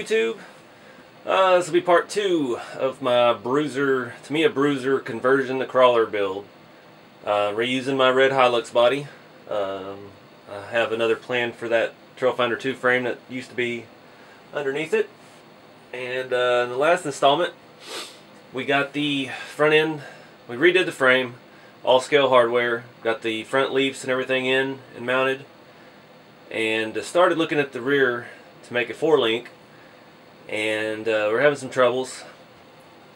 YouTube? This will be part 2 of my Tamiya Bruiser conversion to crawler build. Reusing my red Hilux body. I have another plan for that Trailfinder 2 frame that used to be underneath it. And in the last installment, we got the front end, we redid the frame, all scale hardware, got the front leaps and everything in and mounted, and started looking at the rear to make a 4-link, and we're having some troubles.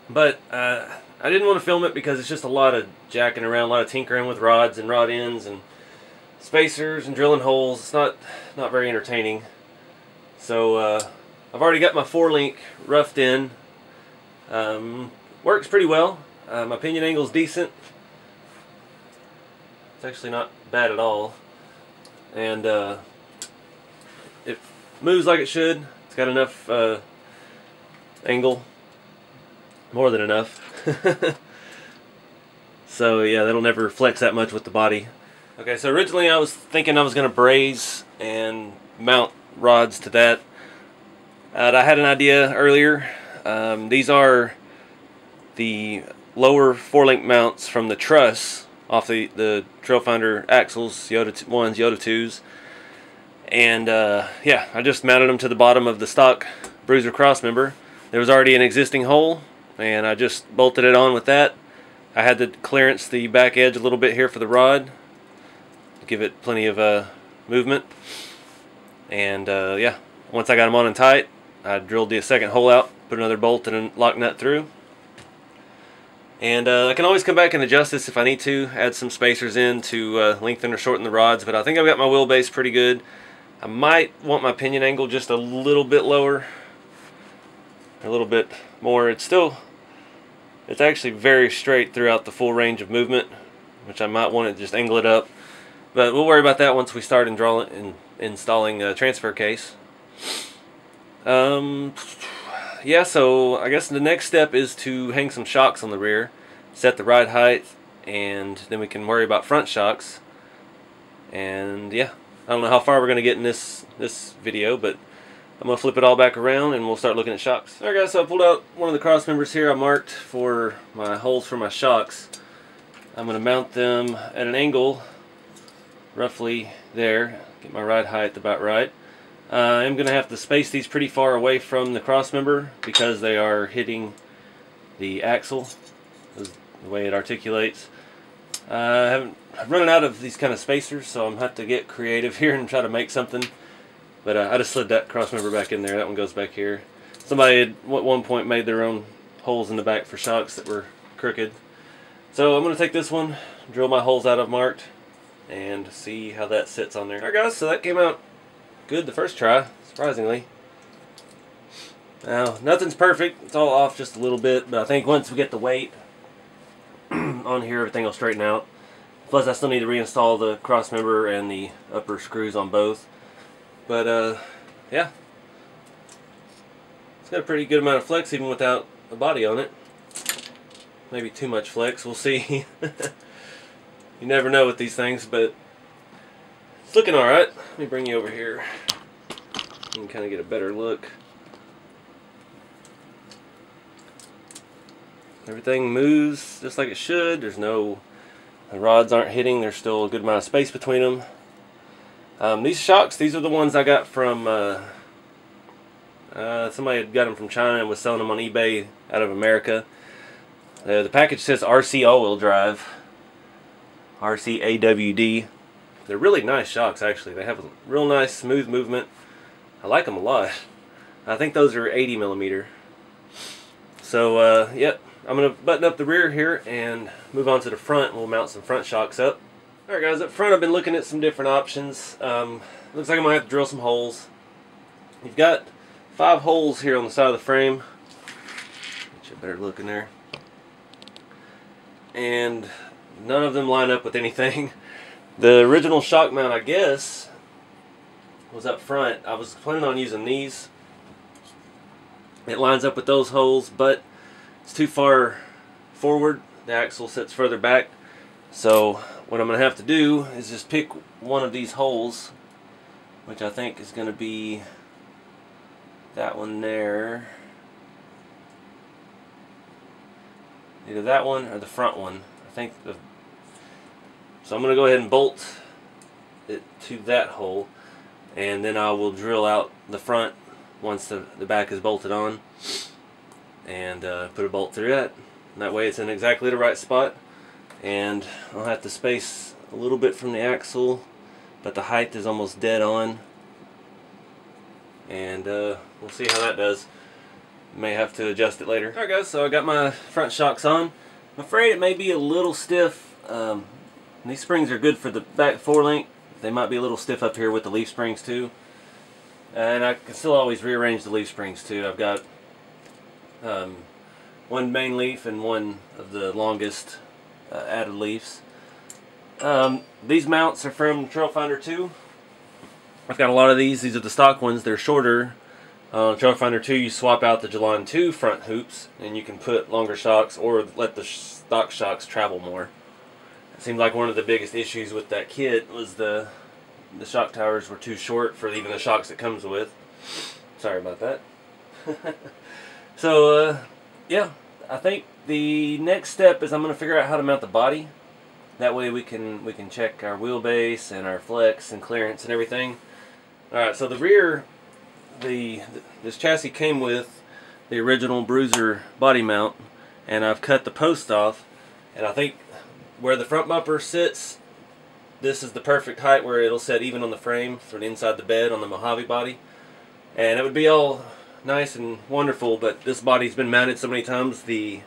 But I didn't want to film it because it's just a lot of jacking around, a lot of tinkering with rods and rod ends and spacers and drilling holes. It's not very entertaining. So I've already got my 4-link roughed in. Works pretty well. My pinion angle is decent. It's actually not bad at all, and it moves like it should. It's got enough angle, more than enough. So yeah, that'll never flex that much with the body. Okay, so originally I was thinking I was going to braze and mount rods to that. I had an idea earlier. These are the lower 4-link mounts from the truss off the Trailfinder axles, Yoda 1s, Yoda 2s. And yeah, I just mounted them to the bottom of the stock Bruiser crossmember. There was already an existing hole, and I just bolted it on with that. I had to clearance the back edge a little bit here for the rod to give it plenty of movement. And yeah, once I got them on and tight, I drilled the second hole out, put another bolt and a lock nut through. And I can always come back and adjust this if I need to, add some spacers in to lengthen or shorten the rods, but I think I've got my wheelbase pretty good. I might want my pinion angle just a little bit lower, a little bit more. It's actually very straight throughout the full range of movement, which I might want to just angle it up. But we'll worry about that once we start installing a transfer case. Yeah, so I guess the next step is to hang some shocks on the rear, set the ride height, and then we can worry about front shocks. And yeah, I don't know how far we're going to get in this video, but I'm going to flip it all back around and we'll start looking at shocks. Alright guys, so I pulled out one of the cross members here I marked for my holes for my shocks. I'm going to mount them at an angle roughly there, get my ride height about right. I'm going to have to space these pretty far away from the cross member because they are hitting the axle, the way it articulates. I'm running out of these kind of spacers, so I'm going to have to get creative here and try to make something. But I just slid that cross member back in there. That one goes back here. Somebody had at one point made their own holes in the back for shocks that were crooked. So I'm going to take this one, drill my holes out I've marked, and see how that sits on there. Alright guys, so that came out good the first try, surprisingly. Now, nothing's perfect. It's all off just a little bit, but I think once we get the weight on here, everything will straighten out. Plus, I still need to reinstall the cross member and the upper screws on both. But, yeah. It's got a pretty good amount of flex even without a body on it. Maybe too much flex, we'll see. You never know with these things, but it's looking alright. Let me bring you over here. You can kind of get a better look. Everything moves just like it should. The rods aren't hitting. There's still a good amount of space between them. These shocks, these are the ones I got from, somebody had got them from China and was selling them on eBay out of America. The package says RC all-wheel drive. RCAWD. They're really nice shocks, actually. They have a real nice smooth movement. I like them a lot. I think those are 80mm. So, yep. I'm going to button up the rear here and move on to the front. We'll mount some front shocks up. Alright guys, up front I've been looking at some different options. Looks like I'm going to have to drill some holes. You've got 5 holes here on the side of the frame. Get you a better look in there. And none of them line up with anything. The original shock mount, I guess, was up front. I was planning on using these. It lines up with those holes, but it's too far forward. The axle sits further back. So what I'm going to have to do is just pick one of these holes, which I think is going to be that one there. Either that one or the front one. I think so I'm going to go ahead and bolt it to that hole, and then I will drill out the front once the back is bolted on, and put a bolt through that. And that way it's in exactly the right spot, and I'll have to space a little bit from the axle, but the height is almost dead on, and we'll see how that does. May have to adjust it later. Alright guys, so I got my front shocks on. I'm afraid it may be a little stiff. These springs are good for the back forelink. They might be a little stiff up here with the leaf springs too. And I can still always rearrange the leaf springs too. I've got one main leaf and one of the longest added leaves. These mounts are from Trailfinder 2. I've got a lot of these. These are the stock ones. They're shorter. Trailfinder 2, you swap out the Jalon 2 front hoops, and you can put longer shocks or let the stock shocks travel more. It seemed like one of the biggest issues with that kit was the shock towers were too short for even the shocks it comes with. Sorry about that. So, yeah, I think the next step is I'm going to figure out how to mount the body. That way we can check our wheelbase and our flex and clearance and everything. Alright, so the rear, this chassis came with the original Bruiser body mount, and I've cut the post off, and I think where the front bumper sits, this is the perfect height where it'll set even on the frame for the inside the bed on the Mojave body, and it would be all nice and wonderful, but this body's been mounted so many times, the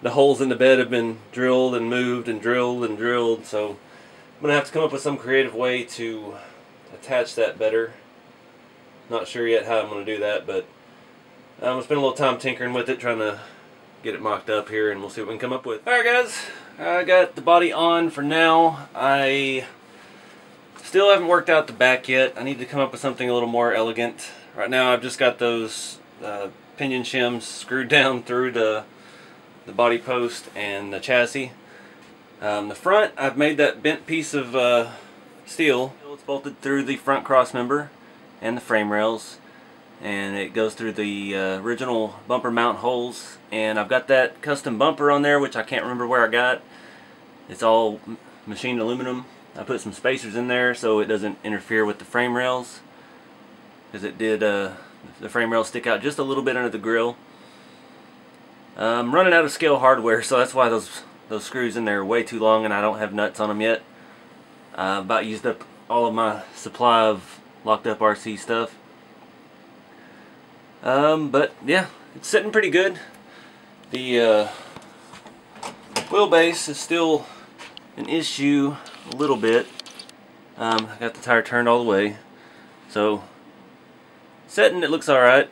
holes in the bed have been drilled and moved and drilled, so I'm gonna have to come up with some creative way to attach that better. Not sure yet how I'm going to do that, but I'm going to spend a little time tinkering with it, trying to get it mocked up here, and we'll see what we can come up with. Alright guys, I got the body on for now. I still haven't worked out the back yet. I need to come up with something a little more elegant. Right now I've just got those pinion shims screwed down through the body post and the chassis. The front, I've made that bent piece of steel. It's bolted through the front cross member and the frame rails, and it goes through the original bumper mount holes, and I've got that custom bumper on there, which I can't remember where I got. It's all machined aluminum. I put some spacers in there so it doesn't interfere with the frame rails, because it did the frame rails stick out just a little bit under the grill. I'm running out of scale hardware, so that's why those screws in there are way too long, and I don't have nuts on them yet. I've about used up all of my supply of locked up RC stuff. But yeah, it's sitting pretty good. The wheelbase is still an issue a little bit. I got the tire turned all the way, so setting, it looks alright.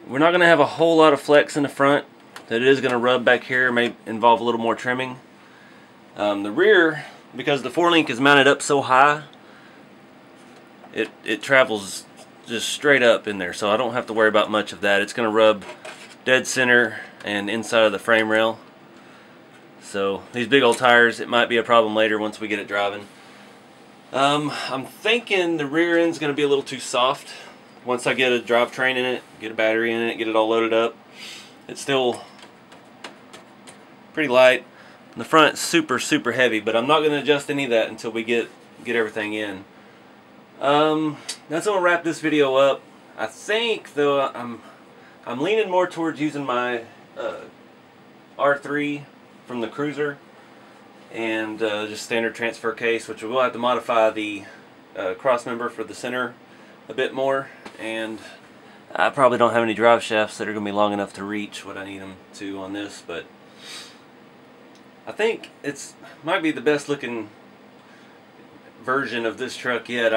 We're not going to have a whole lot of flex in the front. That it is going to rub back here, may involve a little more trimming. The rear, because the forelink is mounted up so high, it travels just straight up in there, so I don't have to worry about much of that. It's going to rub dead center and inside of the frame rail. So these big old tires, it might be a problem later once we get it driving. I'm thinking the rear end's going to be a little too soft. Once I get a drivetrain in it, get a battery in it, get it all loaded up, it's still pretty light. And the front is super heavy, but I'm not going to adjust any of that until we get everything in. That's gonna wrap this video up. I think though I'm leaning more towards using my R3 from the Cruiser and just standard transfer case, which we'll have to modify the cross member for the center a bit more, and I probably don't have any drive shafts that are gonna be long enough to reach what I need them to on this, but I think it's might be the best looking version of this truck yet.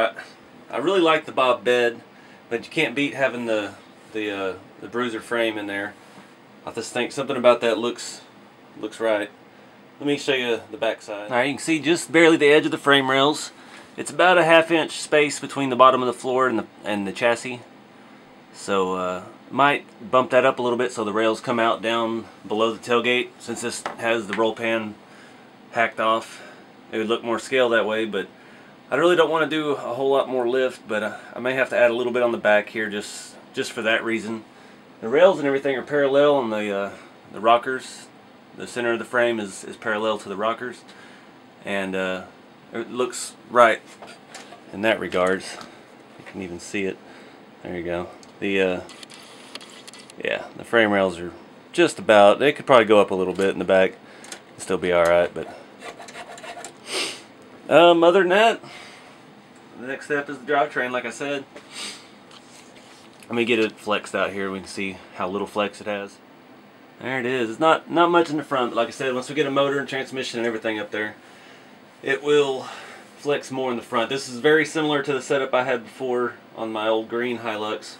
I really like the bob bed, but you can't beat having the Bruiser frame in there. I just think something about that looks right. Let me show you the back side. Alright, you can see just barely the edge of the frame rails. It's about a ½ inch space between the bottom of the floor and the chassis. So might bump that up a little bit so the rails come out down below the tailgate. Since this has the roll pan hacked off, it would look more scale that way, but I really don't want to do a whole lot more lift, but I may have to add a little bit on the back here just just for that reason. The rails and everything are parallel on the rockers. The center of the frame is parallel to the rockers, and it looks right in that regards. You can even see it. There you go. The yeah, the frame rails are just about. They could probably go up a little bit in the back and still be all right, but other than that, the next step is the drivetrain. Like I said, let me get it flexed out here. We can see how little flex it has. There it is. It's not much in the front, but like I said, once we get a motor and transmission and everything up there, it will flex more in the front. This is very similar to the setup I had before on my old green Hilux.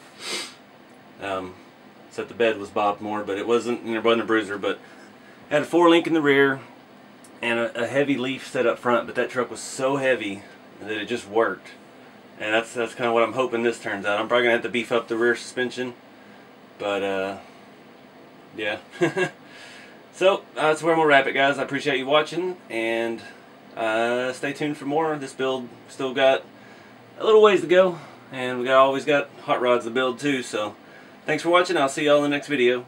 Except the bed was bobbed more, but it wasn't, you know, it wasn't a Bruiser, but it had a 4-link in the rear and a heavy leaf set up front, but that truck was so heavy that it just worked. And that's kind of what I'm hoping this turns out. I'm probably going to have to beef up the rear suspension, but yeah. So that's where I'm going to wrap it, guys. I appreciate you watching, and stay tuned for more. This build still got a little ways to go, and we always got hot rods to build too. So thanks for watching. I'll see y'all in the next video.